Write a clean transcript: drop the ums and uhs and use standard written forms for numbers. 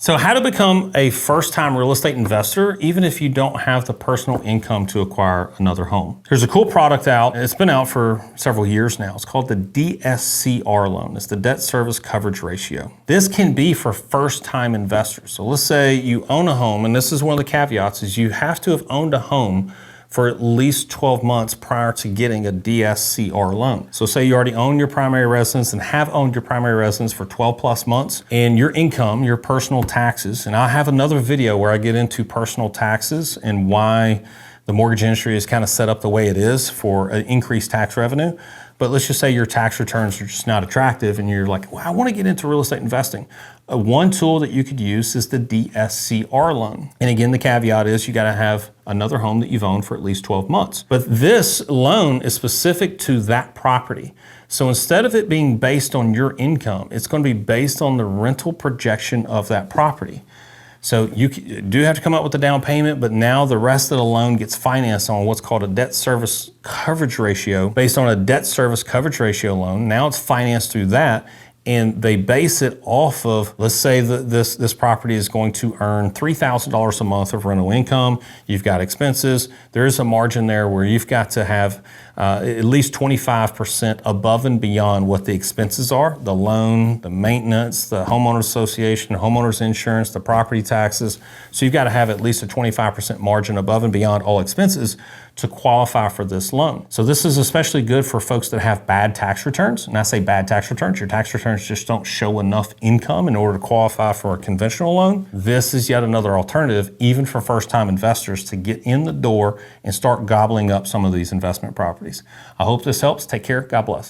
So how to become a first-time real estate investor, even if you don't have the personal income to acquire another home. There's a cool product out. It's been out for several years now. It's called the DSCR loan. It's the debt service coverage ratio. This can be for first-time investors. So let's say you own a home, and this is one of the caveats, is you have to have owned a home for at least 12 months prior to getting a DSCR loan. So say you already own your primary residence and have owned your primary residence for 12 plus months, and your income, your personal taxes, and I have another video where I get into personal taxes and why the mortgage industry is kind of set up the way it is for an increased tax revenue. But let's just say your tax returns are just not attractive and you're like, well, I want to get into real estate investing. One tool that you could use is the DSCR loan. And again, the caveat is you got to have another home that you've owned for at least 12 months. But this loan is specific to that property. So instead of it being based on your income, it's going to be based on the rental projection of that property. So you do have to come up with a down payment, but now the rest of the loan gets financed on what's called a debt service coverage ratio. Based on a debt service coverage ratio loan, now it's financed through that, and they base it off of, let's say that this property is going to earn $3,000 a month of rental income. You've got expenses. There is a margin there where you've got to have at least 25% above and beyond what the expenses are: the loan, the maintenance, the homeowner association, homeowner's insurance, the property taxes. So you've got to have at least a 25% margin above and beyond all expenses to qualify for this loan. So this is especially good for folks that have bad tax returns. And I say bad tax returns, your tax returns just don't show enough income in order to qualify for a conventional loan. This is yet another alternative, even for first-time investors, to get in the door and start gobbling up some of these investment properties. I hope this helps. Take care. God bless.